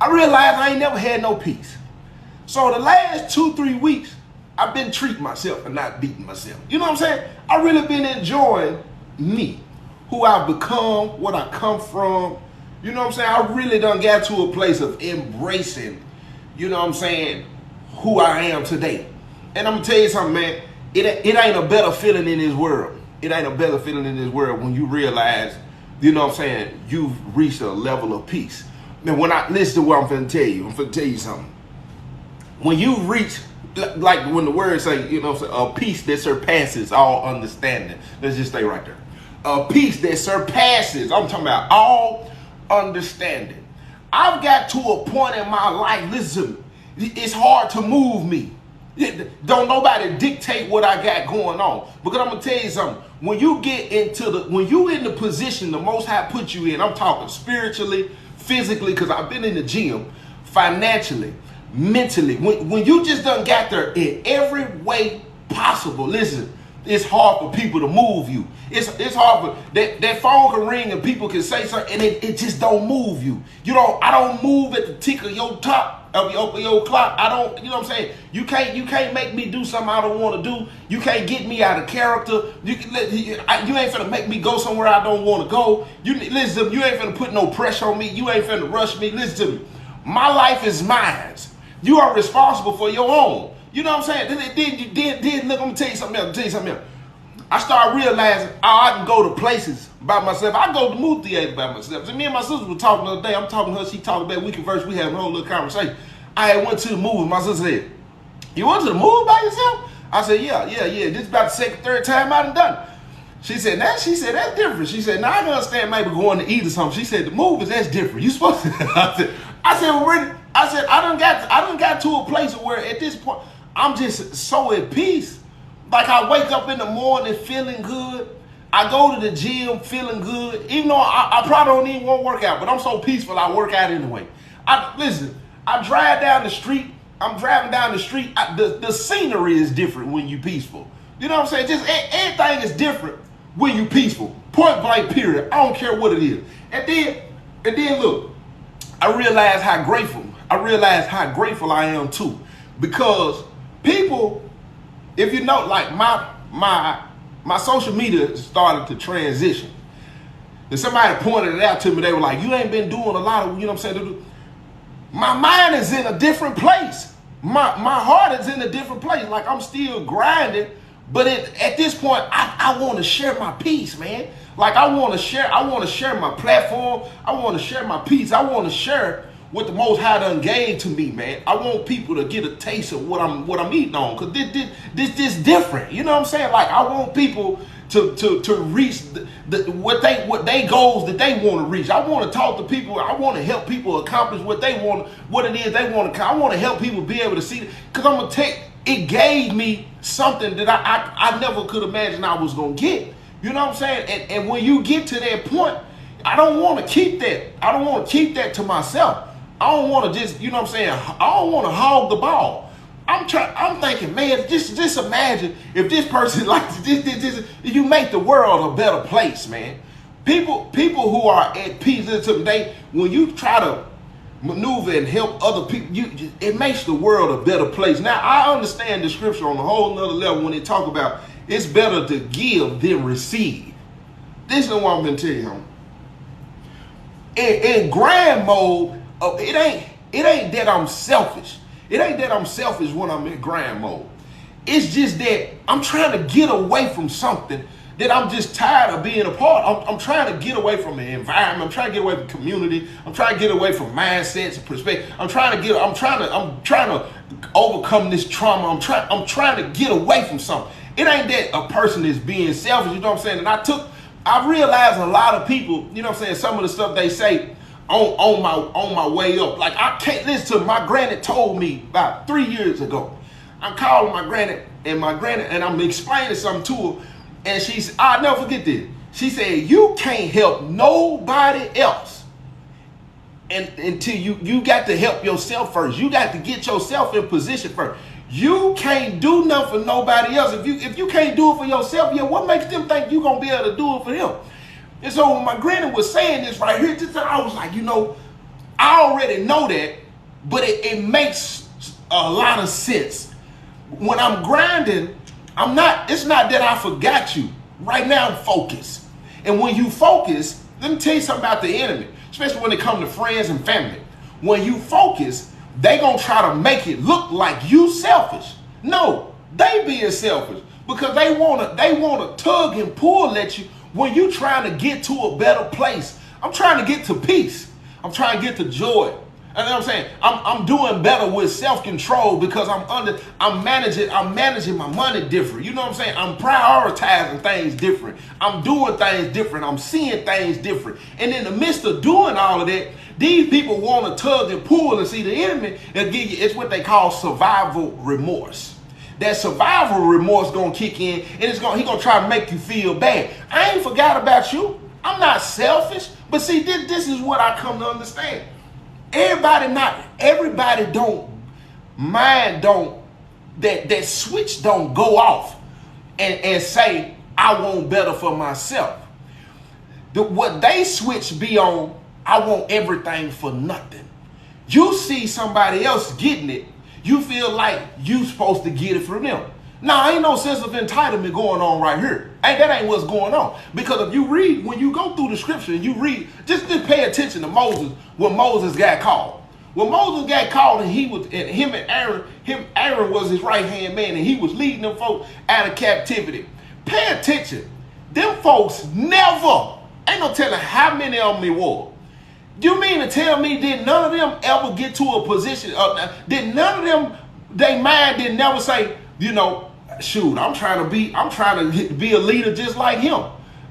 I realized I ain't never had no peace. So the last 2-3 weeks, I've been treating myself and not beating myself. You know what I'm saying? I really been enjoying me, who I've become, what I come from. You know what I'm saying? I really done got to a place of embracing, you know what I'm saying, who I am today. And I'm gonna tell you something, man. It ain't a better feeling in this world. It ain't a better feeling in this world when you realize, you know what I'm saying, you've reached a level of peace. Man, when I listen to what I'm finna tell you, something. When you reach, like when the words say, you know what I'm saying, a peace that surpasses all understanding. Let's just stay right there. A peace that surpasses, I'm talking about all understanding. I've got to a point in my life, listen, it's hard to move me. Don't nobody dictate what I got going on. Because I'm gonna tell you something. When you in the position the Most High put you in, I'm talking spiritually, physically, because I've been in the gym, financially, mentally. When you just done got there in every way possible, listen, it's hard for people to move you. It's hard for that phone can ring and people can say something and it just don't move you. I don't move at the tick of your top of your clock. I don't, you know what I'm saying? You can't make me do something I don't want to do. You can't get me out of character. You ain't finna make me go somewhere I don't want to go. Listen to me, you ain't finna put no pressure on me. You ain't finna rush me. Listen to me. My life is mine. You are responsible for your own. You know what I'm saying? Then look, I'm gonna tell you something else. I started realizing I can go to places by myself. I go to the movie theater by myself. So me and my sister were talking the other day. I'm talking to her. She talking back. We conversed. We had a whole little conversation. I went to the movie. My sister said, "You went to the movie by yourself?" I said, "Yeah. This is about the second, third time I done done it." She said, that's different. She said, now I can understand maybe going to eat or something. She said, the movies, that's different. You supposed to. I said, well, really? I said, I done got to a place where at this point, I'm just so at peace. Like I wake up in the morning feeling good. I go to the gym feeling good. Even though I probably don't even want to work out, but I'm so peaceful I work out anyway. I drive down the street. I'm driving down the street. The scenery is different when you peaceful. You know what I'm saying? Just everything is different when you peaceful. Point blank period. I don't care what it is. And then look, I realized how grateful I am too. Because people, if you know, like my social media started to transition. And somebody pointed it out to me. They were like, you ain't been doing a lot of, you know what I'm saying? My mind is in a different place. My heart is in a different place. Like I'm still grinding. But at this point, I want to share my peace, man. Like I want to share my platform. I want to share my peace. I want to share what the Most High done gave to me, man. I want people to get a taste of what I'm eating on, cause this different. You know what I'm saying? Like I want people to reach what they goals that they want to reach. I want to talk to people. I want to help people accomplish what it is they want to. I want to help people be able to see it, cause I'm gonna take. It gave me something that I never could imagine I was gonna get. You know what I'm saying? And when you get to that point, I don't want to keep that. I don't want to keep that to myself. I don't want to just, you know what I'm saying? I don't want to hog the ball. I'm thinking, man, just imagine if this person like this, you make the world a better place, man. People who are at peace today, when you try to maneuver and help other people, it makes the world a better place. Now, I understand the scripture on a whole nother level when they talk about it's better to give than receive. This is what I'm going to tell you. In grind mode, it ain't that I'm selfish. It ain't that I'm selfish when I'm in grind mode. It's just that I'm trying to get away from something that I'm just tired of being a part. I'm trying to get away from the environment. I'm trying to get away from community. I'm trying to get away from mindsets and perspective. I'm trying to overcome this trauma. I'm trying to get away from something. It ain't that a person is being selfish, you know what I'm saying? And I realized a lot of people, you know what I'm saying, some of the stuff they say on my way up. Like I can't listen to my granny told me about 3 years ago. I'm calling my granny and I'm explaining something to her. And I'll never forget this. She said, you can't help nobody else until you got to help yourself first. You got to get yourself in position first. You can't do nothing for nobody else. If you can't do it for yourself, yeah, what makes them think you're going to be able to do it for them? And so when my granny was saying this right here, I was like, I already know that, but it makes a lot of sense. When I'm grinding, it's not that I forgot you. Right now I'm focused. And when you focus, let me tell you something about the enemy, especially when it comes to friends and family. When you focus, they gonna try to make it look like you selfish. No, they being selfish because they wanna tug and pull at you when you trying to get to a better place. I'm trying to get to peace. I'm trying to get to joy. You know what I'm saying? I'm doing better with self-control because I'm managing my money different. You know what I'm saying? I'm prioritizing things different. I'm doing things different. I'm seeing things different. And in the midst of doing all of that, these people want to tug and pull, and see, the enemy, it's what they call survival remorse. That survival remorse gonna kick in, and he gonna try to make you feel bad. I ain't forgot about you. I'm not selfish. But see, this is what I come to understand. Everybody don't mind, that switch don't go off and say, I want better for myself. What they switch be on, I want everything for nothing. You see somebody else getting it, you feel like you supposed to get it from them. Now, ain't no sense of entitlement going on right here. That ain't what's going on. Because if you read, when you go through the scripture and you read, just pay attention to Moses when Moses got called. When Moses got called and him and Aaron was his right hand man, and he was leading them folks out of captivity. Pay attention. Them folks never, ain't no telling how many of them it was. You mean to tell me did none of them ever get to a position, did none of them, they mind did never say, shoot, I'm trying to be a leader just like him.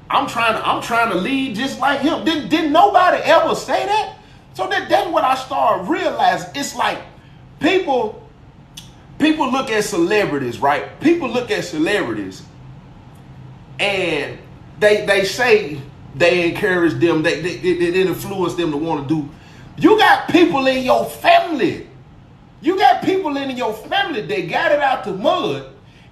I'm trying to lead just like him. Didn't nobody ever say that? So that's what I started realizing. It's like people look at celebrities, right? People look at celebrities and they say they encourage them, they influence them to want to do. You got people in your family. You got people in your family that got it out the mud,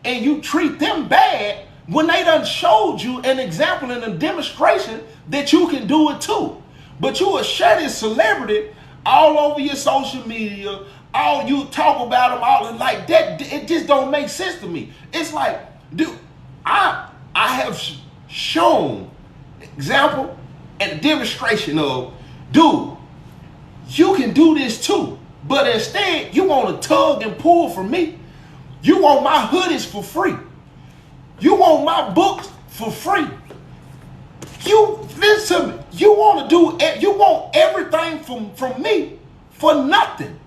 and you treat them bad when they done showed you an example and a demonstration that you can do it too. But you will share this celebrity all over your social media, all you talk about them, all like that. It just don't make sense to me. It's like, dude, I have shown example and a demonstration of, dude, you can do this too. But instead, you want to tug and pull from me. You want my hoodies for free. You want my books for free. You listen to me. You want everything from me for nothing.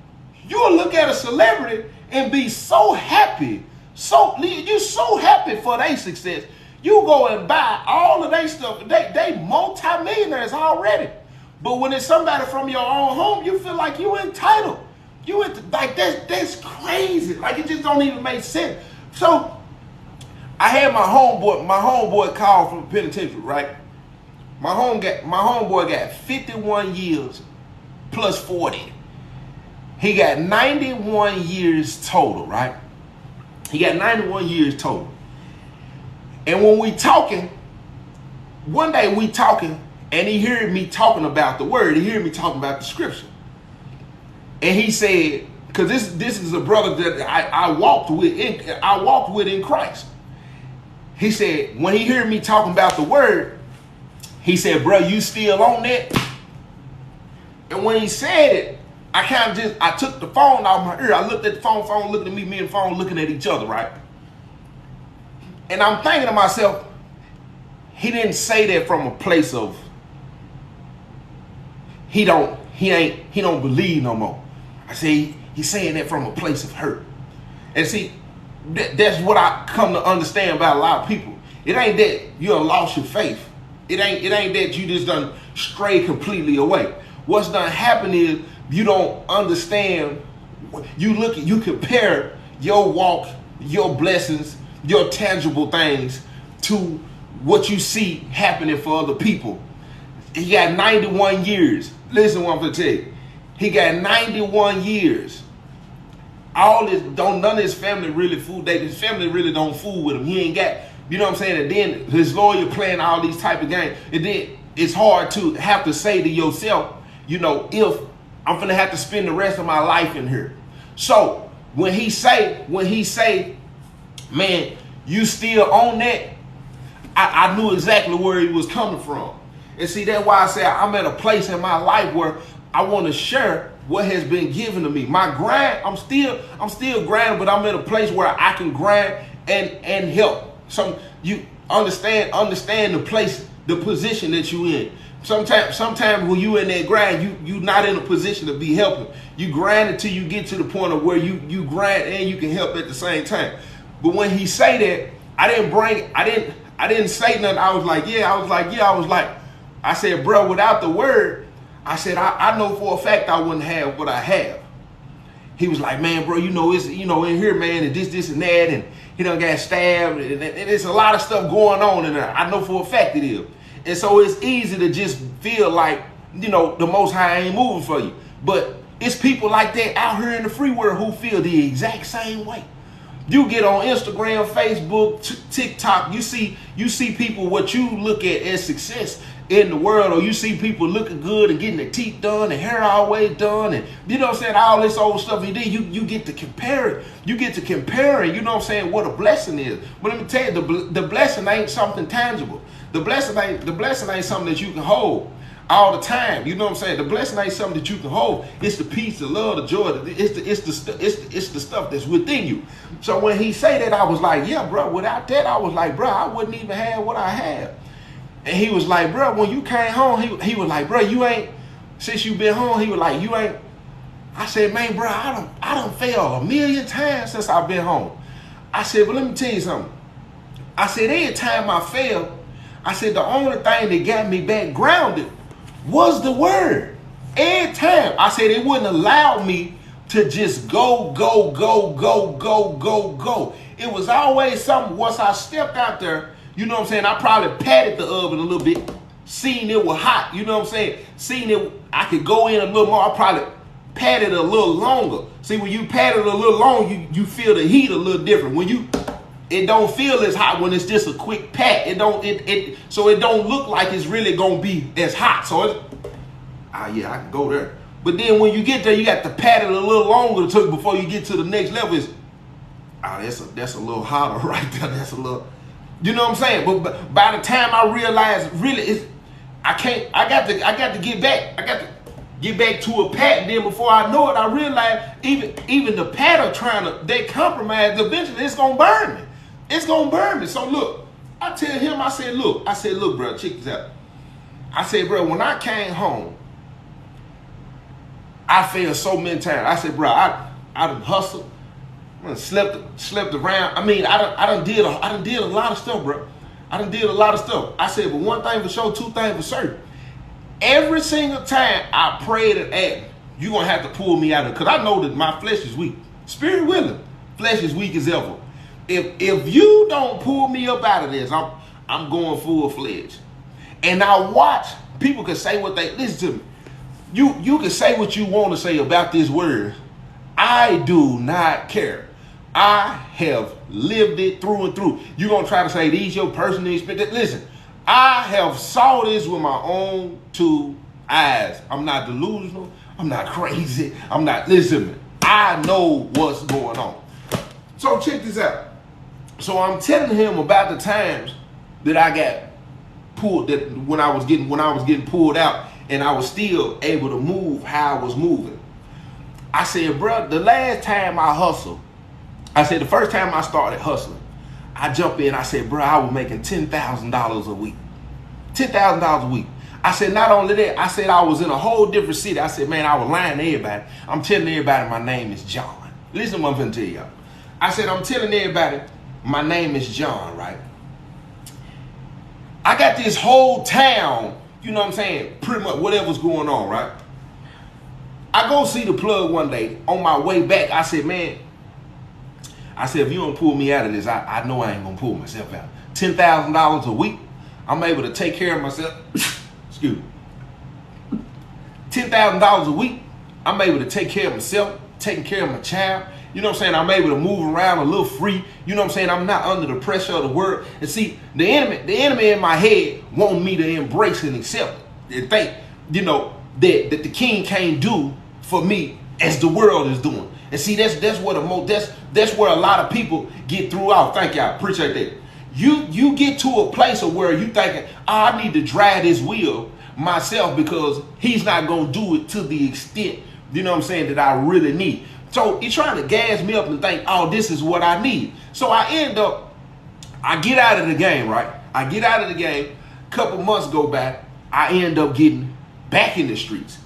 You'll look at a celebrity and be so happy. You so happy for their success. You go and buy all of their stuff. They multi-millionaires already. But when it's somebody from your own home, you feel like you entitled. Like that's crazy. Like it just don't even make sense. So I had my homeboy called from the penitentiary, right? My homeboy got 51 years plus 40. He got 91 years total, right? He got 91 years total. And when we talking, one day we talking, and he heard me talking about the word. He heard me talking about the scripture. And he said, because this is a brother that I walked with in Christ. He said, when he heard me talking about the word, he said, bro, you still on that? And when he said it, I took the phone out of my ear. I looked at the phone looking at me and the phone looking at each other, right? And I'm thinking to myself, he didn't say that from a place of he don't believe no more. I say he's saying that from a place of hurt. And see, that's what I come to understand about a lot of people. It ain't that you done lost your faith. It ain't that you just done stray completely away. What's done happen is you don't understand. You compare your walk, your blessings, your tangible things to what you see happening for other people. He got 91 years. Listen to what I'm going to tell you. He got 91 years. None of his family really fool. His family really don't fool with him. He ain't got, you know what I'm saying? And then his lawyer playing all these type of games. And then it's hard to have to say to yourself, if I'm finna have to spend the rest of my life in here. So when he say, man, you still on that, I knew exactly where he was coming from. And see, that's why I say I'm at a place in my life where I want to share what has been given to me. My grind, I'm still grinding, but I'm in a place where I can grind and help. You understand the place, the position that you in. Sometimes when you in that grind, you not in a position to be helping. You grind until you get to the point of where you grind and you can help at the same time. But when he say that, I didn't say nothing. I said, bro, without the word, I said, I know for a fact I wouldn't have what I have. He was like, man, bro, it's, in here, man, and this and that, and he done got stabbed, and there's a lot of stuff going on in there. I know for a fact it is. And so it's easy to just feel like, the Most High ain't moving for you. But it's people like that out here in the free world who feel the exact same way. You get on Instagram, Facebook, TikTok, you see people what you look at as success in the world, or you see people looking good and getting their teeth done, their hair always done, and all this old stuff. And then you get to compare it. You get to comparing, what a blessing is. But let me tell you, the blessing ain't something tangible. The blessing ain't something that you can hold all the time. The blessing ain't something that you can hold. It's the peace, the love, the joy. It's the stuff that's within you. So when he say that, I was like, yeah, bro. Without that, I was like, bro, I wouldn't even have what I have. And he was like, bro, when you came home, he was like, bro, you ain't, since you been home, he was like, you ain't. I said, man, bro, I done failed 1,000,000 times since I've been home. I said, but let me tell you something. I said, every time I failed, I said, the only thing that got me back grounded was the word. Every time. I said, it wouldn't allow me to just go. It was always something. Once I stepped out there, I probably patted the oven a little bit, seen it was hot, seen it, I could go in a little more, I probably patted it a little longer. See, when you pat it a little longer, you feel the heat a little different. It don't feel as hot when it's just a quick pat. So it don't look like it's really gonna be as hot. So I can go there. But then when you get there, you got to pat it a little longer before you get to the next level. That's a little hotter right there. That's a little. You know what I'm saying? But by the time I realized, really, I got to get back. I got to get back to a pat. And then before I know it, I realized even the patter they compromise. Eventually, it's gonna burn me. It's gonna burn me. So look, I tell him, I said, look, bro, check this out. I said, bro, when I came home, I failed so many times. I said, bro, I done hustled. I done slept around. I mean, I done did a lot of stuff, bro. I done did a lot of stuff. I said, but one thing for sure, two things for certain. Every single time I prayed and asked, you're going to have to pull me out of it. Because I know that my flesh is weak. Spirit willing. Flesh is weak as ever. If you don't pull me up out of this, I'm going full-fledged. And I watch, people can say what they, listen to me. You can say what you want to say about this word. I do not care. I have lived it through and through. You're going to try to say these your personal experience. Listen, I have saw this with my own two eyes. I'm not delusional. I'm not crazy. I'm not, listen, I know what's going on. So check this out. So I'm telling him about the times that I got pulled, that when I was getting pulled out and I was still able to move how I was moving. I said, bro, the last time I hustled, the first time I started hustling, I jumped in, I said, bro, I was making $10,000 a week. $10,000 a week. I said, not only that, I said I was in a whole different city. I said, man, I was lying to everybody. I'm telling everybody my name is John. Listen to what I'm going to tell y'all. I said, I'm telling everybody my name is John, right? I got this whole town, you know what I'm saying, pretty much whatever's going on, right? I go see the plug one day. On my way back, I said, man, if you don't pull me out of this, I know I ain't going to pull myself out. $10,000 a week, I'm able to take care of myself. Excuse me. $10,000 a week, I'm able to take care of myself, taking care of my child. You know what I'm saying? I'm able to move around a little free. You know what I'm saying? I'm not under the pressure of the world. And see, the enemy in my head want me to embrace and accept it. And think, that the king can't do for me as the world is doing. And see, that's where that's where a lot of people get through out. Thank y'all, appreciate that. You get to a place of where you thinking, I need to drive this wheel myself because he's not gonna do it to the extent, you know what I'm saying, that I really need. So he's trying to gas me up and think, oh, this is what I need. So I get out of the game, right? I get out of the game. Couple months go by. I end up getting back in the streets.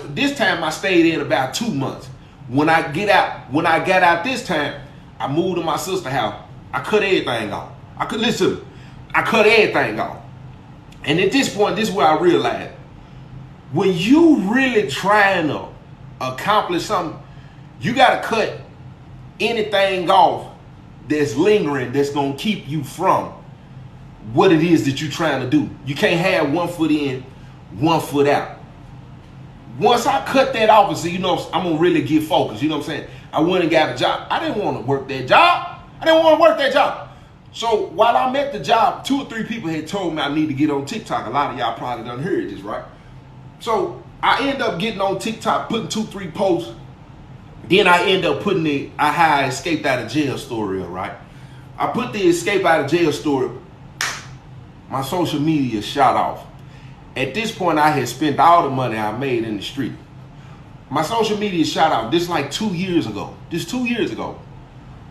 This time I stayed in about 2 months. When I got out this time, I moved to my sister's house. I cut everything off. I cut everything off. And at this point, this is where I realized, when you really trying to accomplish something, you got to cut anything off that's lingering, that's going to keep you from what it is that you're trying to do. You can't have 1 foot in, 1 foot out. Once I cut that off and say, you know, I'm going to really get focused, you know what I'm saying? I went and got a job. I didn't want to work that job. So while I'm at the job, 2 or 3 people had told me I need to get on TikTok. A lot of y'all probably done heard this, right? So I end up getting on TikTok, putting 2, 3 posts. Then I end up putting how I escaped out of jail story, right? I put the escape out of jail story. My social media shot off. At this point, I had spent all the money I made in the street. My social media shot off. This like 2 years ago.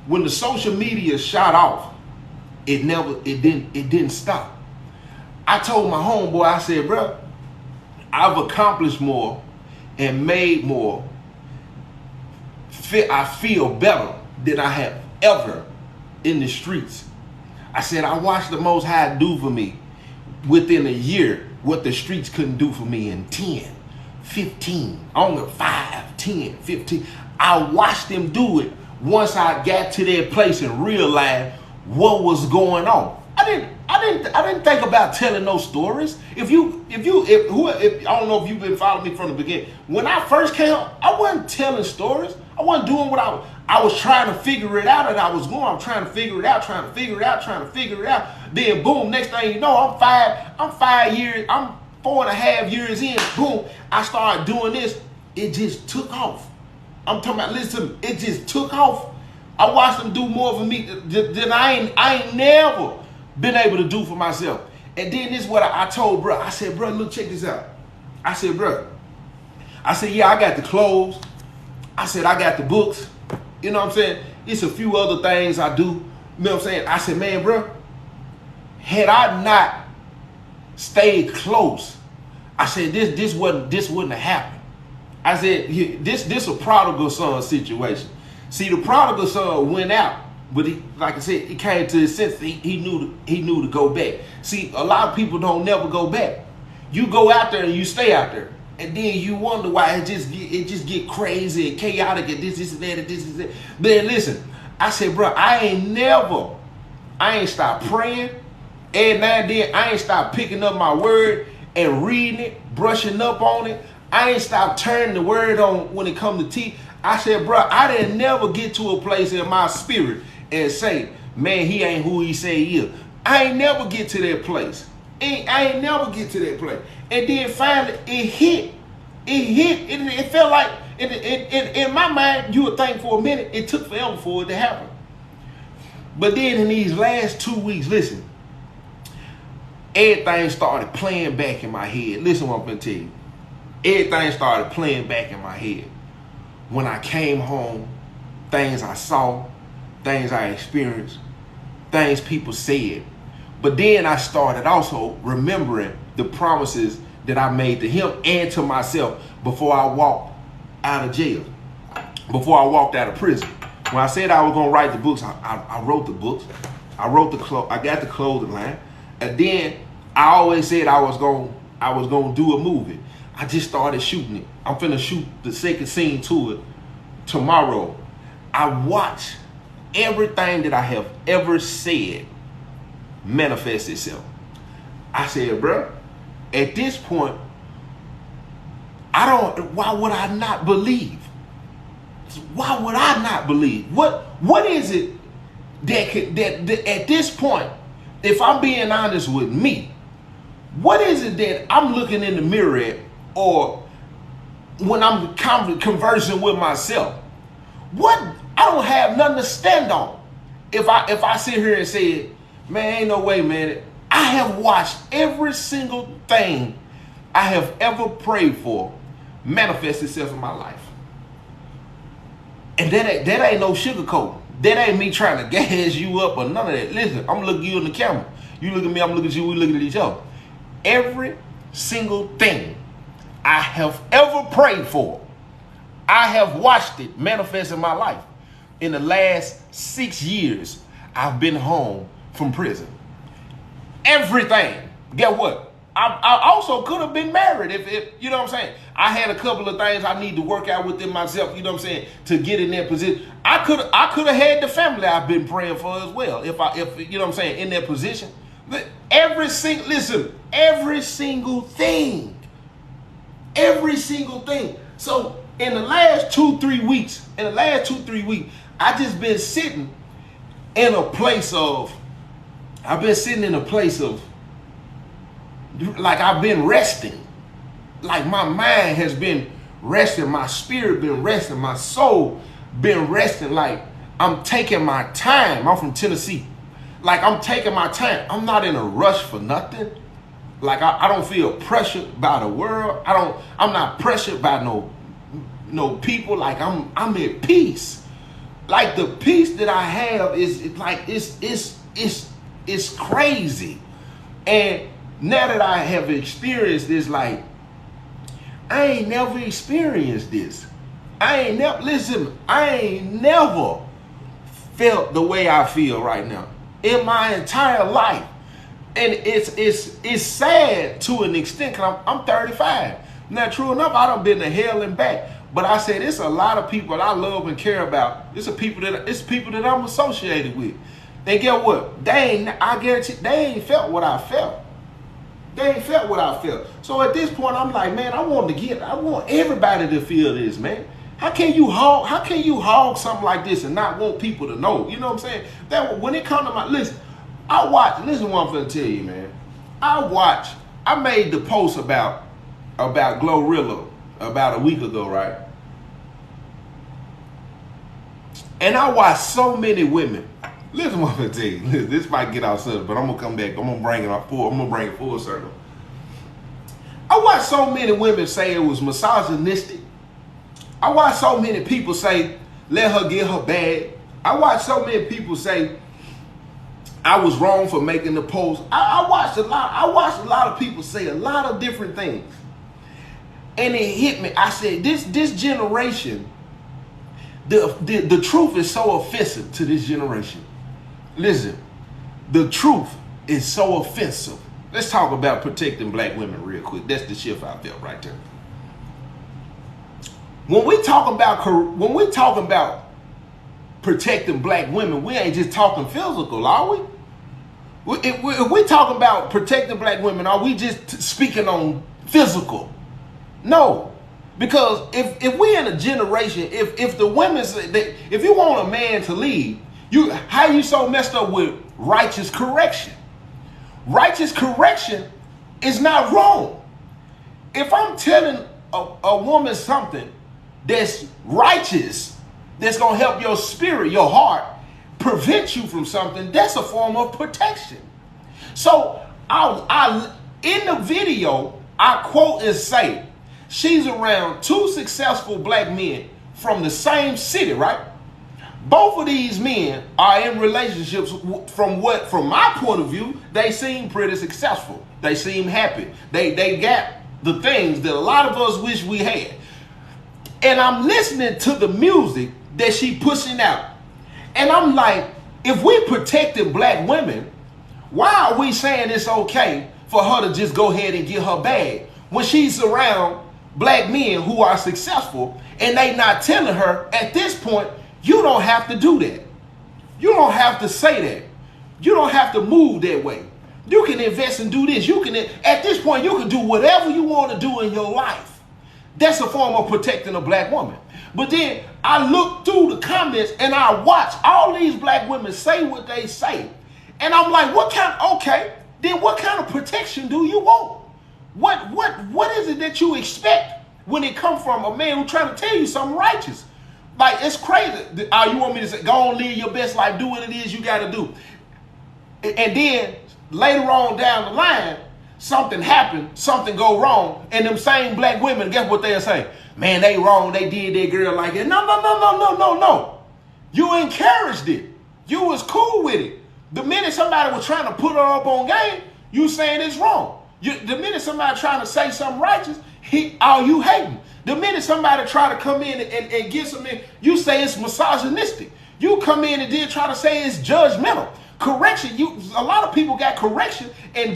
When the social media shot off, it didn't stop. I told my homeboy, I said, bro, I've accomplished more and made more. I feel better than I have ever in the streets. I said, I watched the Most High do for me within a year what the streets couldn't do for me in 10, 15, only 5, 10, 15. I watched them do it once I got to that place and realized what was going on. I didn't think about telling those stories. If I don't know if you've been following me from the beginning. When I first came up, I wasn't telling stories. I wasn't doing what I was trying to figure it out, and I'm trying to figure it out. Then boom, next thing you know, I'm 4.5 years in, boom, I started doing this. It just took off. I'm talking about, listen, it just took off. I watched them do more for me than I ain't never been able to do for myself. And then this is what I told bro. I said, bro, look, check this out. I said, yeah, I got the clothes. I said, I got the books. You know what I'm saying? It's a few other things I do. You know what I'm saying? I said, man, bro, had I not stayed close, I said, this wouldn't have happened. I said, this a prodigal son situation. See, the prodigal son went out, but like I said, he came to his senses. He knew to go back. See, a lot of people don't never go back. You go out there and you stay out there, and then you wonder why it just get crazy and chaotic and this and that and this and that. But listen, I said, bro, I ain't stopped praying, and now and then I ain't stopped picking up my word and reading it, brushing up on it. I ain't stopped turning the word on when it comes to teeth. I said, bro, I didn't never get to a place in my spirit and say, man, he ain't who he say he is. I ain't never get to that place. I ain't never get to that place. And then finally, it hit. It felt like, in my mind, you would think for a minute, it took forever for it to happen. But then in these last 2 weeks, listen, everything started playing back in my head. Listen what I'm going to tell you. Everything started playing back in my head. When I came home, things I saw, things I experienced, things people said. But then I started also remembering the promises that I made to him and to myself before I walked out of jail, before I walked out of prison. When I said I was going to write the books, I wrote the books. I got the clothing line. And then I always said I was going to do a movie. I just started shooting it. I'm finna shoot the second scene to it tomorrow. I watch everything that I have ever said manifest itself. I said, bro, at this point, why would I not believe? Why would I not believe? What is it that at this point, if I'm being honest with me, what is it that I'm looking in the mirror at, or when I'm conversing with myself. What? I don't have nothing to stand on. If I sit here and say, man, ain't no way, man. I have watched every single thing I have ever prayed for manifest itself in my life. And that ain't no sugarcoat. That ain't me trying to gas you up or none of that. Listen, I'm looking at you in the camera. You look at me, I'm looking at you, we looking at each other. Every single thing I have ever prayed for, I have watched it manifest in my life. In the last 6 years, I've been home from prison. Everything. Get what? I also could have been married if you know what I'm saying. I had a couple of things I need to work out within myself, you know what I'm saying, to get in that position. I could have had the family I've been praying for as well. If you know what I'm saying, in that position. Every single thing. Every single thing. So in the last 2-3 weeks, I just been sitting in a place of, like I've been resting. Like my mind has been resting, my spirit been resting, my soul been resting. Like I'm taking my time. I'm from Tennessee. Like I'm taking my time. I'm not in a rush for nothing. Like I don't feel pressured by the world. I'm not pressured by no people. Like I'm at peace. Like the peace that I have is like it's crazy. And now that I have experienced this, like I ain't never experienced this. I ain't never felt the way I feel right now in my entire life. And it's sad to an extent, because I'm 35. Now, true enough, I done been to hell and back. But I said it's a lot of people I love and care about. It's people that I'm associated with. And get what? I guarantee they ain't felt what I felt. They ain't felt what I felt. So at this point, I'm like, man, I want everybody to feel this, man. How can you hog something like this and not want people to know? You know what I'm saying? That when it comes to listen what I'm finna tell you, man. I made the post about Glorilla about a week ago, right? And I watched so many women. Listen what I'm gonna tell you. Listen, this might get out subject, but I'm gonna come back. I'm gonna bring it full circle. I watched so many women say it was misogynistic. I watched so many people say, let her get her bag. I watched so many people say I was wrong for making the post. I watched a lot of people say a lot of different things. And it hit me. I said, this generation, the truth is so offensive to this generation. Listen, the truth is so offensive. Let's talk about protecting black women real quick. That's the shift I felt right there. When we talk about protecting black women, we ain't just talking physical, are we? If we talking about protecting black women, are we just speaking on physical? No, because if we in a generation, if the women say that, if you want a man to leave, how you so messed up with righteous correction? Righteous correction is not wrong. If I'm telling a woman something that's righteous, that's gonna help your spirit, your heart, prevent you from something, that's a form of protection. So I in the video, I quote and say, she's around 2 successful black men from the same city, right? Both of these men are in relationships from my point of view, they seem pretty successful. They seem happy. They got the things that a lot of us wish we had. And I'm listening to the music that she pushing out. And I'm like, if we protected black women, why are we saying it's okay for her to just go ahead and get her bag when she's around black men who are successful and they not telling her at this point, you don't have to do that. You don't have to say that. You don't have to move that way. You can invest and do this. At this point, you can do whatever you want to do in your life. That's a form of protecting a black woman. But then I look through the comments and I watch all these black women say what they say. And I'm like, what kind of protection do you want? What is it that you expect when it comes from a man who trying to tell you something righteous. Like, it's crazy. You want me to say, go on, live your best life, do what it is you got to do. And then later on down the line, something happened, something go wrong, and them same black women, guess what they'll say? Man, they wrong, they did that girl like that. No. You encouraged it. You was cool with it. The minute somebody was trying to put her up on game, you saying it's wrong. The minute somebody trying to say something righteous, you hating. The minute somebody try to come in and get something, you say it's misogynistic. You come in and then try to say it's judgmental. Correction, a lot of people got correction and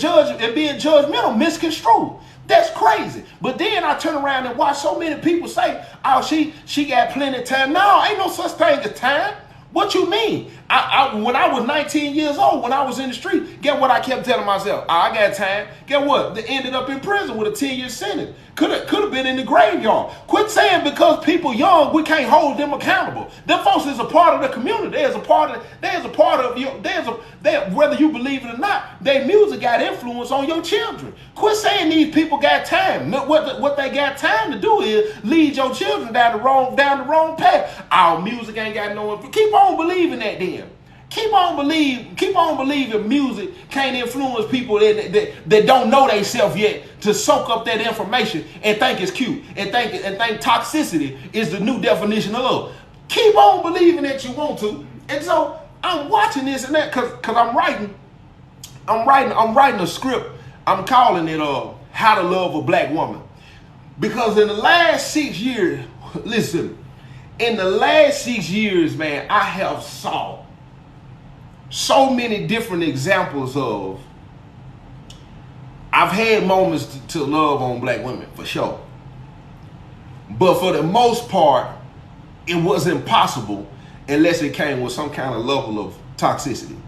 being judgmental misconstrued. That's crazy. But then I turn around and watch so many people say, oh, she got plenty of time. No, ain't no such thing as time. What you mean? When I was 19 years old, when I was in the street, get what I kept telling myself? I got time. Get what? They ended up in prison with a 10-year sentence. Could have been in the graveyard. Quit saying because people young, we can't hold them accountable. Them folks is a part of the community. There's a part of you. Whether you believe it or not, their music got influence on your children. Quit saying these people got time. What they got time to do is lead your children down the wrong path. Our music ain't got no influence. Keep on believing that then. Keep on believing music can't influence people that don't know themselves yet to soak up that information and think it's cute and think toxicity is the new definition of love. Keep on believing that you want to. And so I'm watching this and that because I'm writing a script. I'm calling it How to Love a Black Woman. Because in the last 6 years, listen, in the last 6 years, man, I have saw so many different examples of, I've had moments to love on black women, for sure. But for the most part, it was impossible unless it came with some kind of level of toxicity.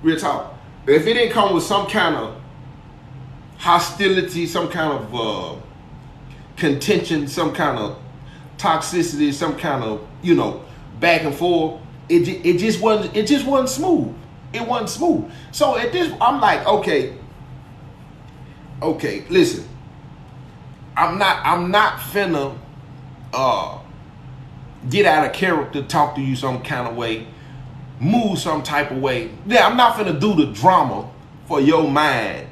Real talk. If it didn't come with some kind of hostility, some kind of contention, some kind of toxicity, some kind of, back and forth, it just wasn't smooth. It wasn't smooth. So at this, I'm like, okay, listen. I'm not finna get out of character, talk to you some kind of way, move some type of way. Yeah, I'm not finna do the drama for your mind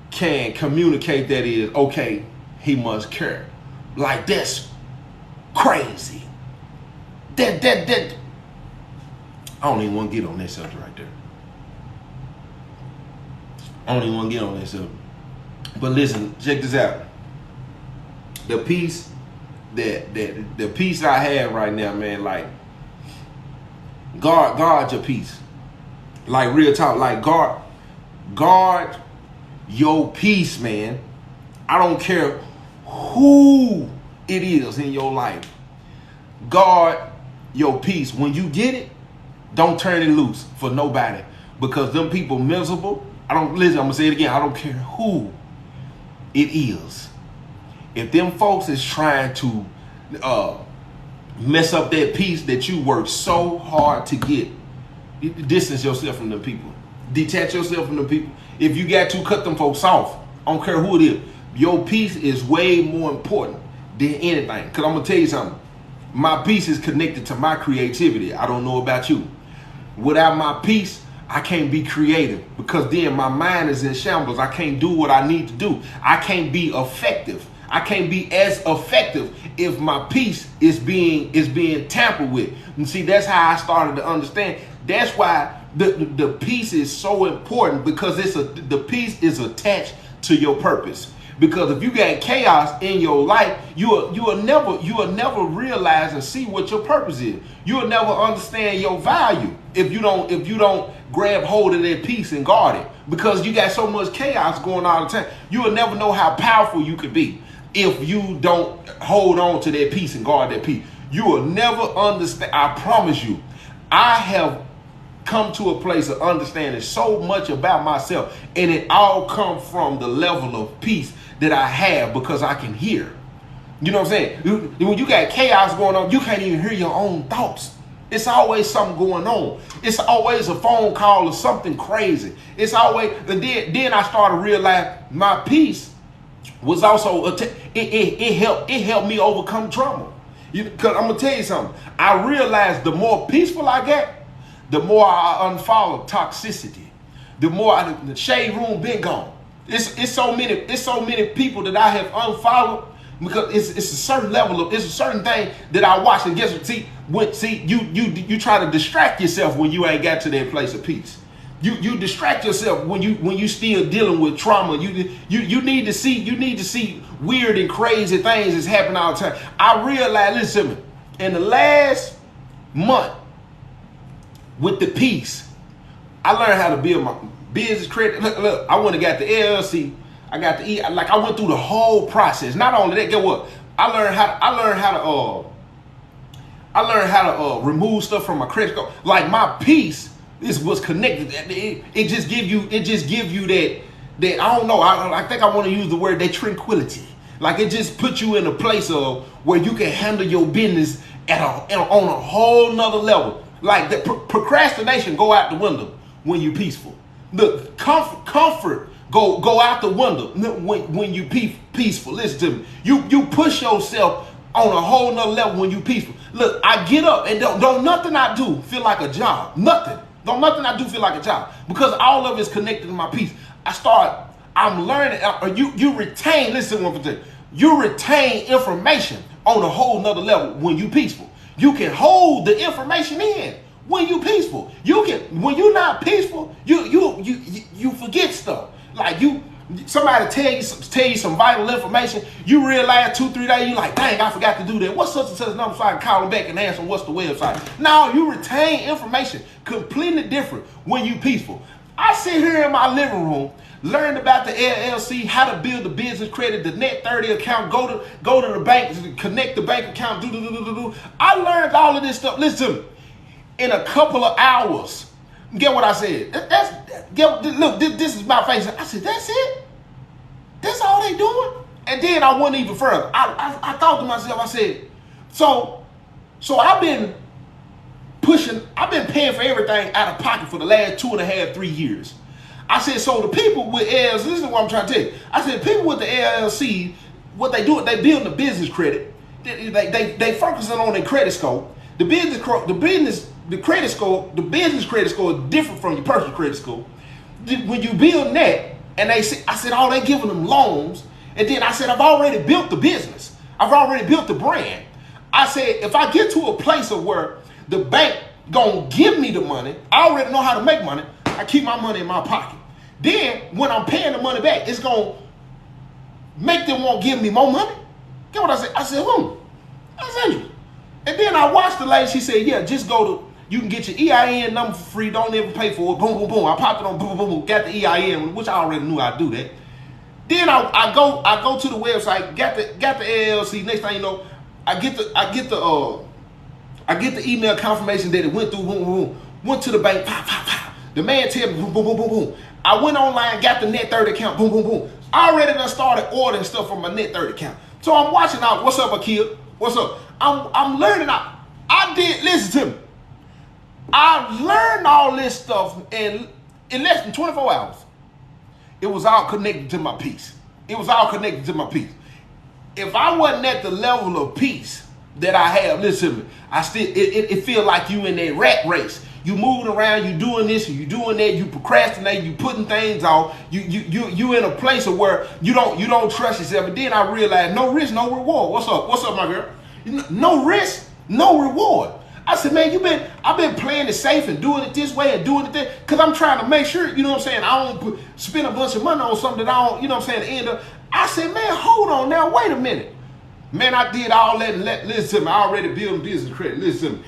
can communicate that is, okay, he must care. Like, that's crazy. That I don't even want to get on that subject right there. I don't even want to get on that subject. But listen, check this out. The peace the peace I have right now, man, like, guard your peace. Like, real talk, like, guard your peace, man. I don't care who it is in your life. Guard your peace. When you get it, don't turn it loose for nobody, because them people miserable. I'm gonna say it again. I don't care who it is. If them folks is trying to mess up that peace that you work so hard to get, distance yourself from them people. Detach yourself from them people. If you got to, cut them folks off. I don't care who it is. Your peace is way more important than anything. Because I'm gonna tell you something. My peace is connected to my creativity. I don't know about you. Without my peace, I can't be creative, because then my mind is in shambles. I can't do what I need to do. I can't be effective. I can't be as effective if my peace is being tampered with. And see, that's how I started to understand. That's why the peace is so important, because the peace is attached to your purpose. Because if you got chaos in your life, you will never realize and see what your purpose is. You will never understand your value if you don't grab hold of that peace and guard it. Because you got so much chaos going on all the time. You will never know how powerful you could be if you don't hold on to that peace and guard that peace. You will never understand. I promise you, I have come to a place of understanding so much about myself, and it all comes from the level of peace that I have, because I can hear. You know what I'm saying? When you got chaos going on, you can't even hear your own thoughts. It's always something going on. It's always a phone call or something crazy. It's always, then I started to realize my peace was also it helped me overcome trauma. Because I'm gonna tell you something. I realized the more peaceful I get, the more I unfollow toxicity. The more the shade room been gone. It's so many people that I have unfollowed because it's a certain level of, it's a certain thing that I watch. And guess what? You try to distract yourself when you ain't got to that place of peace. You distract yourself when you still dealing with trauma. You need to see weird and crazy things that's happening all the time. I realized, listen to me, in the last month with the peace, I learned how to build my business credit. Look, I went and got the LLC. I got the I went through the whole process. Not only that, get what? I learned how to remove stuff from my credit score. Like my peace was connected. It just give you that I don't know. I think I want to use the word that tranquility. Like it just puts you in a place of where you can handle your business on a whole nother level. Like the procrastination go out the window when you peaceful. The comfort go out the window when you peaceful. Listen to me. You push yourself on a whole nother level when you peaceful. Look, I get up and don't nothing I do feel like a job. Nothing. Don't nothing I do feel like a job because all of it is connected to my peace. I'm learning. You retain. Listen to one thing. You retain information on a whole nother level when you peaceful. You can hold the information in when you peaceful. When you're not peaceful, you forget stuff. Like somebody tell you some vital information, you realize 2-3 days, you like, dang, I forgot to do that. What's such and such number so I can call them back and ask them what's the website. Now you retain information completely different when you peaceful. I sit here in my living room, learn about the LLC, how to build the business credit, the net 30 account, go to the bank, connect the bank account, do. I learned all of this stuff. Listen, in a couple of hours. Get what I said? Look, this is my face. I said, that's it? That's all they doing? And then I went even further. I thought to myself, I said, so I've been paying for everything out of pocket for the last 2.5, 3 years. I said, so the people with LLC, this is what I'm trying to tell you. I said, people with the LLC, what they do, they building the business credit. They focusing on their credit score. The business credit score is different from your personal credit score. When you build that, and I said, oh, they giving them loans. And then I said, I've already built the business. I've already built the brand. I said, if I get to a place of where the bank gonna give me the money, I already know how to make money. I keep my money in my pocket. Then when I'm paying the money back, it's gonna make them want to give me more money. Get what I said? I said, that's interesting. And then I watched the lady. She said, yeah, just go to, you can get your EIN number for free. Don't ever pay for it. Boom, boom, boom. I popped it on, boom, boom, boom. Got the EIN, which I already knew I'd do that. Then I go to the website, got the LLC. Next thing you know, I get the email confirmation that it went through. Boom, boom, boom. Went to the bank. Pop, pop, pop. The man tell me, boom, boom, boom, boom, boom. I went online, got the net 30 account. Boom, boom, boom. I already done started ordering stuff from my net 30 account. So I'm watching out. What's up, Akil? What's up? I'm learning out. Listen to me. I learned all this stuff in less than 24 hours. It was all connected to my peace. It was all connected to my peace. If I wasn't at the level of peace that I have, listen to me, it feel like you in that rat race. You moving around, you doing this, you doing that, you procrastinating, you putting things off. You in a place of where you don't trust yourself. And then I realized no risk, no reward. What's up, my girl? No risk, no reward. I said, man, I've been playing it safe and doing it this way and doing it that, because I'm trying to make sure, you know what I'm saying, I don't spend a bunch of money on something that I don't, you know what I'm saying, end up. I said, man, hold on now, wait a minute. Man, I did all that and listen to me, I already built business credit, listen to me.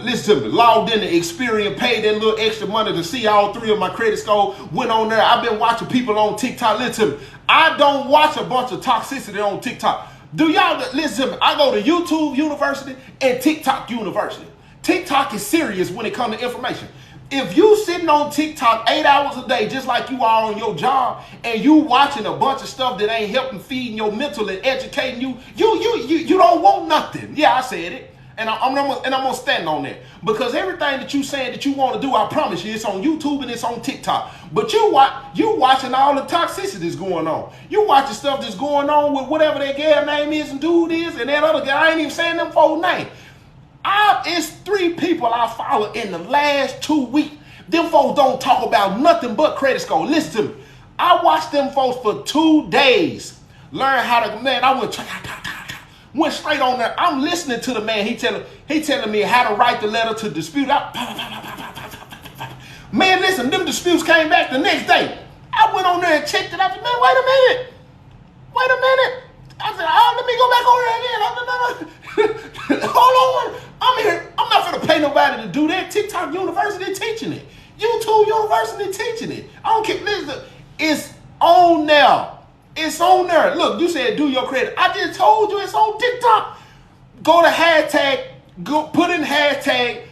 Listen to me, logged in to Experian, paid that little extra money to see all 3 of my credit scores, went on there. I've been watching people on TikTok, listen to me. I don't watch a bunch of toxicity on TikTok. Do y'all listen to me? I go to YouTube University and TikTok University. TikTok is serious when it comes to information. If you sitting on TikTok 8 hours a day, just like you are on your job, and you watching a bunch of stuff that ain't helping feeding your mental and educating you, you don't want nothing. Yeah, I said it. And I'm gonna stand on that. Because everything that you saying that you want to do, I promise you, it's on YouTube and it's on TikTok. But you watching all the toxicities going on. You watching stuff that's going on with whatever that girl name is and dude is and that other guy. I ain't even saying them folks' name. It's 3 people I follow in the last 2 weeks. Them folks don't talk about nothing but credit score. Listen to me. I watched them folks for 2 days. Learn how to, man, I went straight on there. I'm listening to the man. He telling me how to write the letter to dispute. Man, listen, them disputes came back the next day. I went on there and checked it out. Man, wait a minute. I said, let me go back on there again. No. Hold on. I'm here. I'm not going to pay nobody to do that. TikTok University teaching it. YouTube University teaching it. I don't care. Listen, it's on there. It's on there. Look, you said do your credit. I just told you it's on TikTok. Go to hashtag, put in hashtag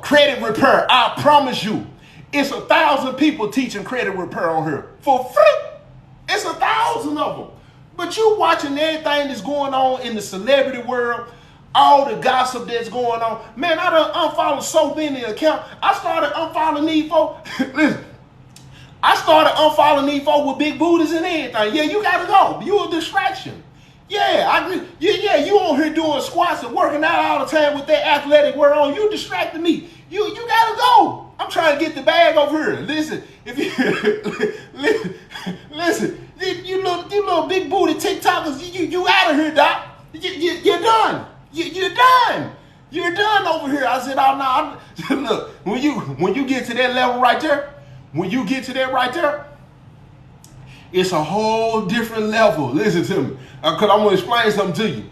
credit repair. I promise you, it's 1,000 people teaching credit repair on here for free. It's 1,000 of them. But you watching everything that's going on in the celebrity world, all the gossip that's going on. Man, I done unfollowed so many accounts. I started unfollowing these folks. Listen, I started unfollowing these folks with big booties and everything. Yeah, you gotta go. You a distraction. Yeah, you on here doing squats and working out all the time with that athletic wear on. You distracted me. You gotta go. I'm trying to get the bag over here. Listen, if you listen, you little big booty TikTokers, you out of here, Doc. You're done. You're done. You're done over here. I said, oh no. Look, when you get to that level right there. When you get to that right there, it's a whole different level. Listen to me, because I'm going to explain something to you.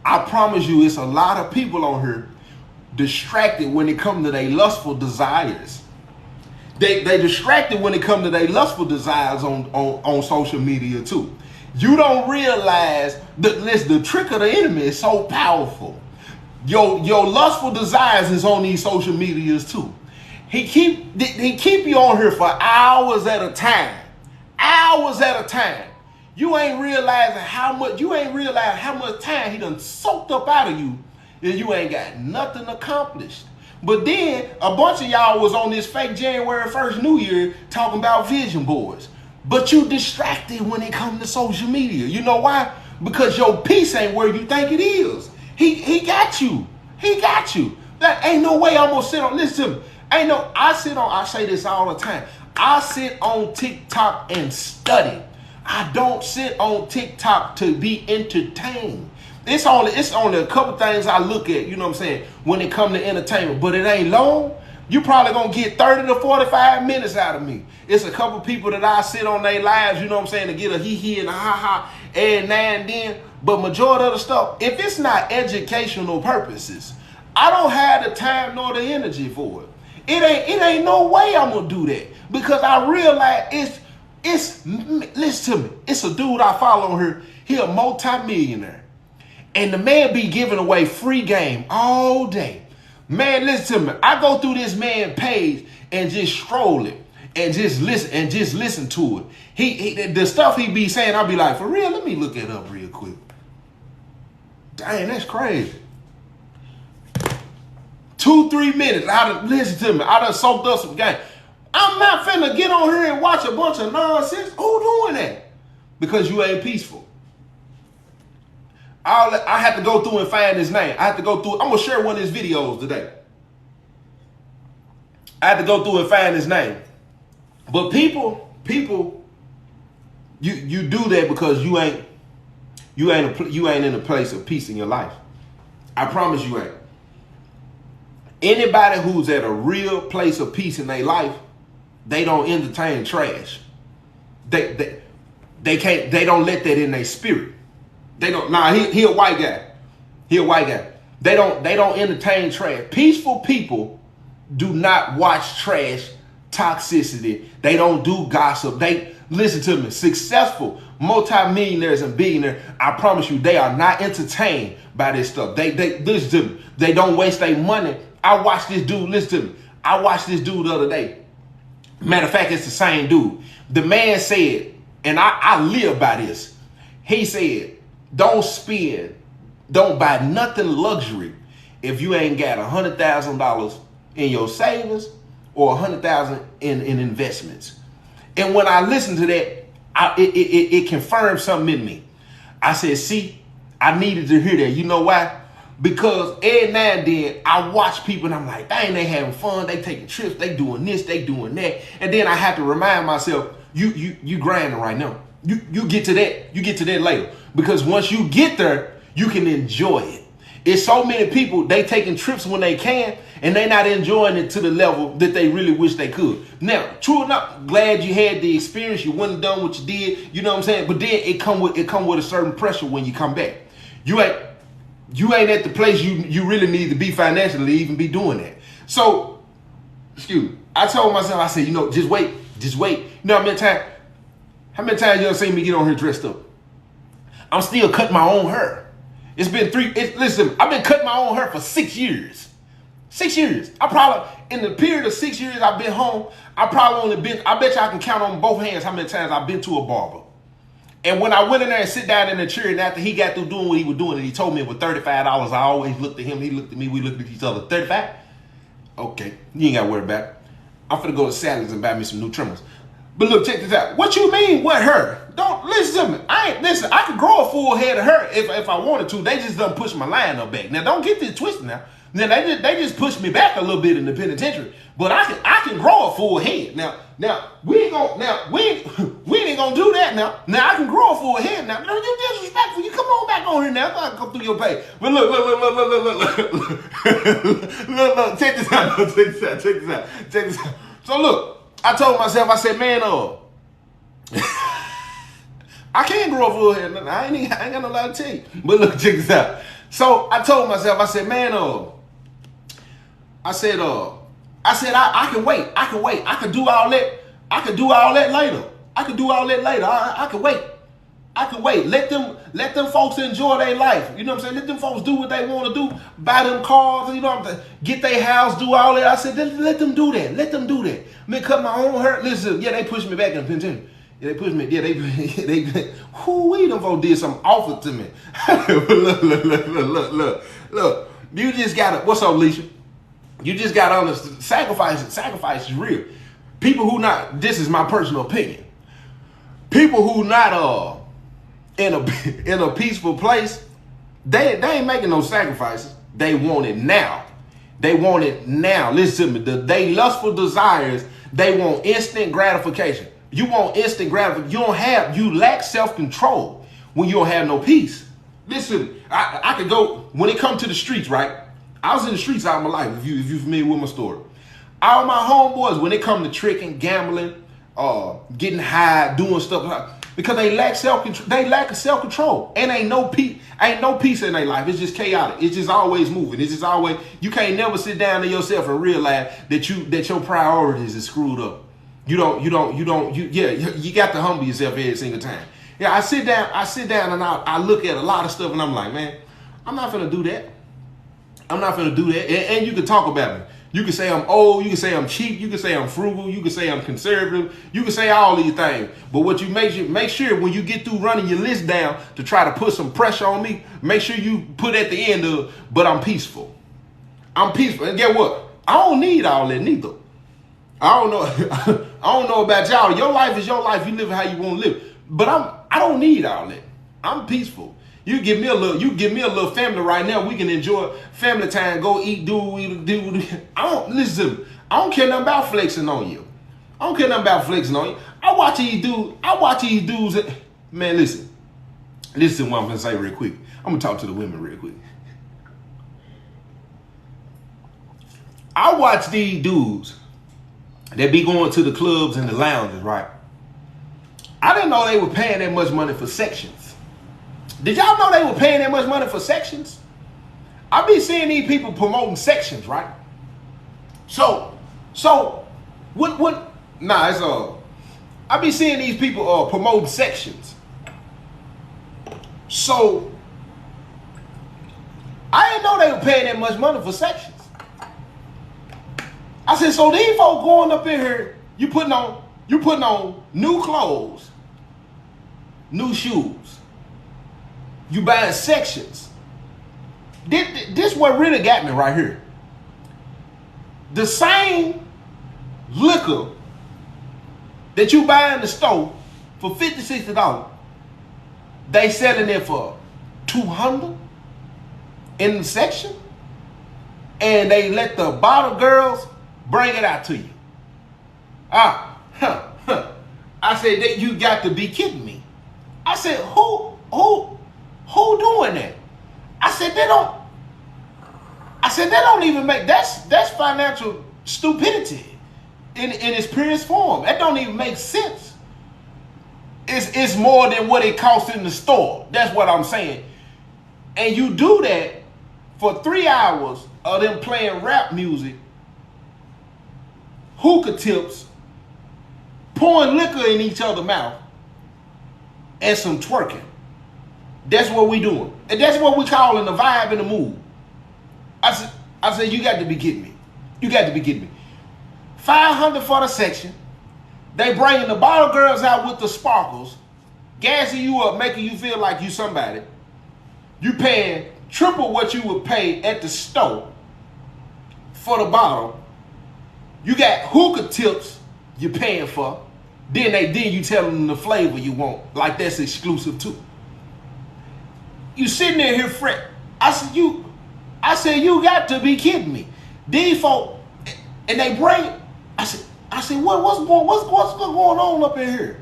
I promise you, it's a lot of people on here distracted when it comes to their lustful desires. They distracted when it comes to their lustful desires on social media too. You don't realize that the trick of the enemy is so powerful. Your lustful desires is on these social medias too. He keep you on here for hours at a time. Hours at a time. You ain't realizing how much time he done soaked up out of you, and you ain't got nothing accomplished. But then a bunch of y'all was on this fake January 1st New Year talking about vision boards. But you distracted when it comes to social media. You know why? Because your peace ain't where you think it is. He got you. He got you. That ain't no way I'm gonna sit on. Listen to me. I say this all the time. I sit on TikTok and study. I don't sit on TikTok to be entertained. It's only a couple things I look at, you know what I'm saying, when it comes to entertainment, but it ain't long. You probably gonna get 30 to 45 minutes out of me. It's a couple people that I sit on their lives, you know what I'm saying, to get a hee-hee and a ha-ha every now and then. But majority of the stuff, if it's not educational purposes, I don't have the time nor the energy for it. It ain't no way I'm gonna do that, because I realize listen to me, it's a dude I follow on here. He a multi-millionaire, and the man be giving away free game all day. Man, listen to me. I go through this man page and just stroll it and just listen to it. He the stuff he be saying, I'll be like, for real, let me look it up real quick. Dang, that's crazy. 2-3 minutes. Listen to me. I done soaked up some game. I'm not finna get on here and watch a bunch of nonsense. Who doing that? Because you ain't peaceful. I have to go through and find his name. I have to go through. I'm gonna share one of his videos today. I have to go through and find his name. But people, you do that because you ain't in a place of peace in your life. I promise you ain't. Anybody who's at a real place of peace in their life, they don't entertain trash. They don't let that in their spirit. They don't. Nah, he a white guy. He a white guy. They don't entertain trash. Peaceful people do not watch trash, toxicity. They don't do gossip. They listen to me. Successful multimillionaires and billionaires, I promise you, they are not entertained by this stuff. They listen to me. They don't waste their money. I watched this dude. Listen to me. I watched this dude the other day. Matter of fact, it's the same dude. The man said, and I live by this. He said, don't spend Don't buy nothing luxury if you ain't got $100,000 in your savings or $100,000 in investments. And when I listened to that, it confirmed something in me. I said, see, I needed to hear that. You know why? Because every now and then I watch people and I'm like, dang, they having fun, they taking trips, they doing this, they doing that. And then I have to remind myself, you grinding right now. You get to that. You get to that later. Because once you get there, you can enjoy it. It's so many people, they taking trips when they can, and they not enjoying it to the level that they really wish they could. Now, true enough, glad you had the experience, you went and done what you did, you know what I'm saying? But then it come with a certain pressure when you come back. You ain't at the place you really need to be financially to even be doing that. So, excuse me, I told myself, I said, just wait. You know how many times you done seen me get on here dressed up? I'm still cutting my own hair. It's been listen, I've been cutting my own hair for 6 years. 6 years. In the period of 6 years I've been home, I bet you I can count on both hands how many times I've been to a barber. And when I went in there and sit down in the chair, and after he got through doing what he was doing, and he told me it was $35, I always looked at him, he looked at me, we looked at each other. 35? Okay, you ain't got to worry about it. I'm finna go to Sally's and buy me some new trimmers. But look, check this out. What you mean, what hair? Don't listen to me. I could grow a full head of hair if I wanted to. They just done push my line up back. Now, don't get this twisted now. Now they just pushed me back a little bit in the penitentiary. But I can grow a full head. Now we ain't gonna do that now. Now I can grow a full head now. No, you disrespectful. You come on back on here now. I come through your pay. But look. Check this out. So look. I told myself, I said, man, I can't grow a full head. I ain't got no lie to tell you. But look, check this out. So I told myself, I said, man, I can wait. I can do all that. I can do all that later. I can wait. Let them folks enjoy their life. You know what I'm saying? Let them folks do what they want to do. Buy them cars, you know what I'm saying? Get their house, do all that. I said, let them do that. Me cut my own hair. Listen, yeah, they pushed me back in the penitentiary. Yeah, they pushed me. Yeah, they them folks did something awful to me. Look. You just gotta, what's up, Alicia? You just gotta understand, sacrifice is real. People who not, this is my personal opinion. People who not in a peaceful place, they ain't making no sacrifices. They want it now. Listen to me. They lustful desires, they want instant gratification. You want instant gratification. You lack self-control when you don't have no peace. Listen, I could go, when it comes to the streets, right? I was in the streets all my life, if you're familiar with my story. All my homeboys, when it come to tricking, gambling, getting high, doing stuff, because they lack self-control. They lack self-control, and ain't no peace in their life. It's just chaotic. It's just always moving. It's just always, you can't never sit down to yourself and realize that your priorities is screwed up. You got to humble yourself every single time. Yeah, I sit down and I look at a lot of stuff and I'm like, man, I'm not finna do that. And you can talk about me. You can say I'm old, you can say I'm cheap, you can say I'm frugal, you can say I'm conservative, you can say all these things. But what you make sure when you get through running your list down to try to put some pressure on me, make sure you put at the end of, but I'm peaceful. I'm peaceful. And get what? I don't need all that neither. I don't know about y'all. Your life is your life. You live how you want to live. But I don't need all that. I'm peaceful. You give me a little family right now. We can enjoy family time. Go eat, do. I don't care nothing about flexing on you. I watch these dudes. Man, listen. Listen to what I'm gonna say real quick. I'm gonna talk to the women real quick. I watch these dudes that be going to the clubs and the lounges, right? I didn't know they were paying that much money for sections. Did y'all know they were paying that much money for sections? I be seeing these people promoting sections, right? So what? Nah, it's I be seeing these people promoting sections. So I didn't know they were paying that much money for sections. I said, so these folks going up in here, you putting on new clothes, new shoes. You buying sections. This what really got me right here. The same liquor that you buy in the store for $50, $60, they selling it for $200 in the section, and they let the bottle girls bring it out to you. I said that you got to be kidding me. I said, who doing that? I said they don't even make that's financial stupidity in its purest form. That don't even make sense. It's more than what it costs in the store. That's what I'm saying. And you do that for 3 hours of them playing rap music, hookah tips, pouring liquor in each other's mouth, and some twerking. That's what we doing. And that's what we calling the vibe and the mood. I said, you got to be kidding me. You got to be kidding me. $500 for the section. They bringing the bottle girls out with the sparkles, gassing you up, making you feel like you somebody. You paying triple what you would pay at the store for the bottle. You got hookah tips you're paying for. Then you tell them the flavor you want, like that's exclusive too. You sitting there here fret. I said you got to be kidding me. These folk, and they bring. I said what's going on up in here?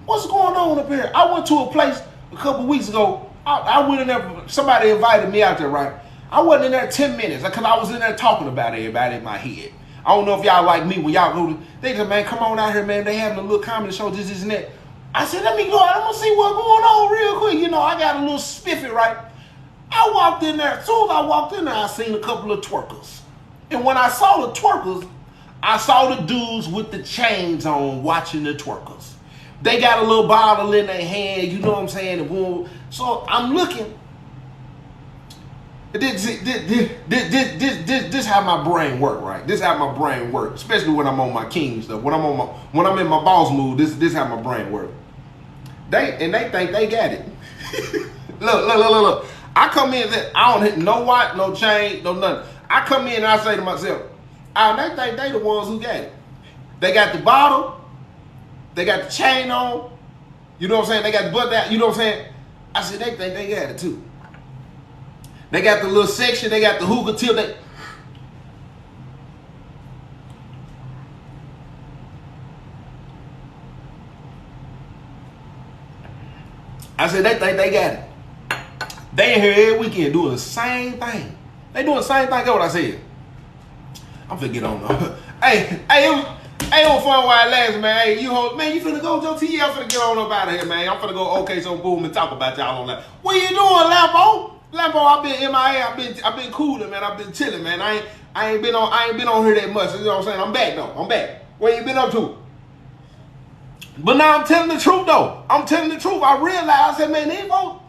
What's going on up here? I went to a place a couple weeks ago. I went in there. Somebody invited me out there, right? I wasn't in there 10 minutes because I was in there talking about everybody in my head. I don't know if y'all like me when y'all go to, they said, man, come on out here, man. They having a little comedy show, this and that. I said, let me go out. I'm going to see what's going on real quick. You know, I got a little spiffy, right? I walked in there. As soon as I walked in there, I seen a couple of twerkers. And when I saw the twerkers, I saw the dudes with the chains on watching the twerkers. They got a little bottle in their hand, you know what I'm saying? So I'm looking. This how my brain work, right? This how my brain work, especially when I'm on my king stuff. When I'm in my boss mood, this how my brain work. They think they got it. Look. I come in, I don't hit no watch, no chain, no nothing. I come in and I say to myself, they think they the ones who got it. They got the bottle, they got the chain on, you know what I'm saying? They got the butt out, you know what I'm saying? I said, they think they got it too. They got the little section, they got the hookah tip. I said, they think they got it. They in here every weekend doing the same thing. They doing the same thing. That's what I said. I'm finna get on though. Hey, it was fun while it lasted, man. Hey, you finna go, Joe T? I'm finna get on up out of here, man. I'm finna go okay, so boom, and talk about y'all on that. What you doing, Lambo? Lambo, I've been MIA. I've been cooling, man. I've been chilling, man. I ain't been on here that much. You know what I'm saying? I'm back though. I'm back. What you been up to? But now I'm telling the truth though. I'm telling the truth. I realized, I said, man, these folks,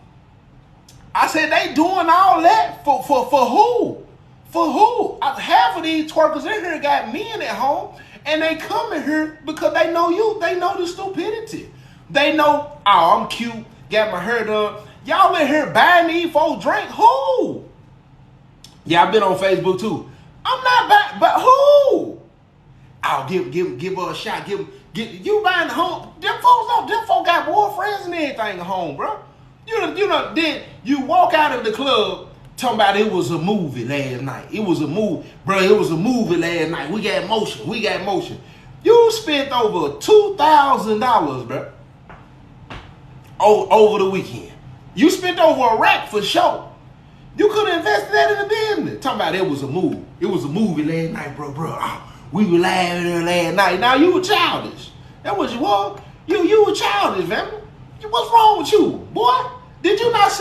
I said, they doing all that for who? For who? Half of these twerkers in here got men at home, and they come in here because they know you. They know the stupidity. They know, I'm cute, got my hair done. Y'all in here buying these folks drink? Who? Yeah, I've been on Facebook too. I'm not buying, but who? I'll give her a shot. Give you buying the home? Them folks got boyfriends and everything at home, bro. You know, then you walk out of the club talking about it was a movie last night. It was a movie, bro. It was a movie last night. We got motion. You spent over $2,000, bro, over the weekend. You spent over a rack for sure. You could have invested that in the business. Talking about it was a movie. It was a movie last night, bro. We were laughing there last night. Now you were childish. That was you were. You were childish, man. What's wrong with you, boy? Did you not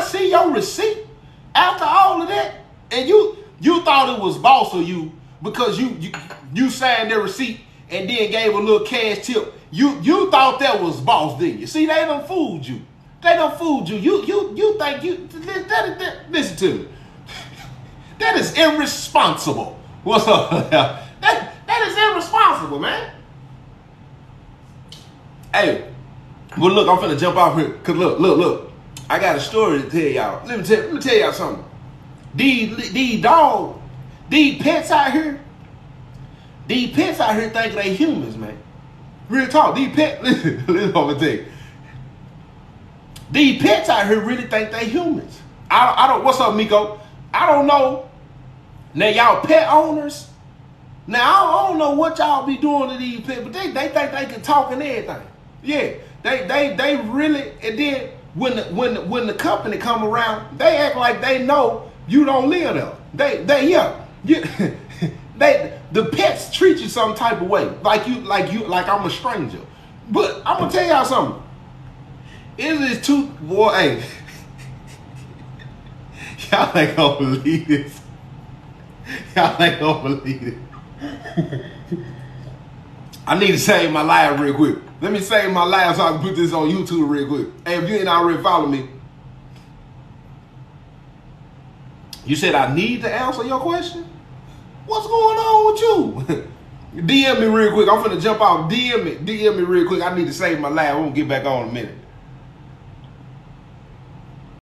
see your receipt after all of that? And you thought it was boss of you because you signed their receipt and then gave a little cash tip. You thought that was boss, didn't you? See, they done fooled you. You think listen to me. That is irresponsible. What's up? That is irresponsible, man. Hey, well, look, I'm finna jump off here. Cause look. I got a story to tell y'all. Let me tell y'all something. These dogs, these pets out here think they humans, man. Real talk. These pets, listen what I'm gonna tell you. These pets out here really think they humans. I don't, what's up, Miko? I don't know. Now, y'all pet owners, now, I don't know what y'all be doing to these pets, but they think they can talk and everything. Yeah, they really, and then when the company come around, they act like they know you don't live there. The pets treat you some type of way, like I'm a stranger. But I'm gonna tell y'all something. It is too, boy, hey, y'all ain't gonna believe this. Y'all ain't gonna believe it. I need to save my live real quick. Let me save my live so I can put this on YouTube real quick. Hey, if you ain't already followed me, you said I need to answer your question? What's going on with you? DM me real quick. I'm finna jump off. DM me real quick. I need to save my live. I'm gonna get back on in a minute.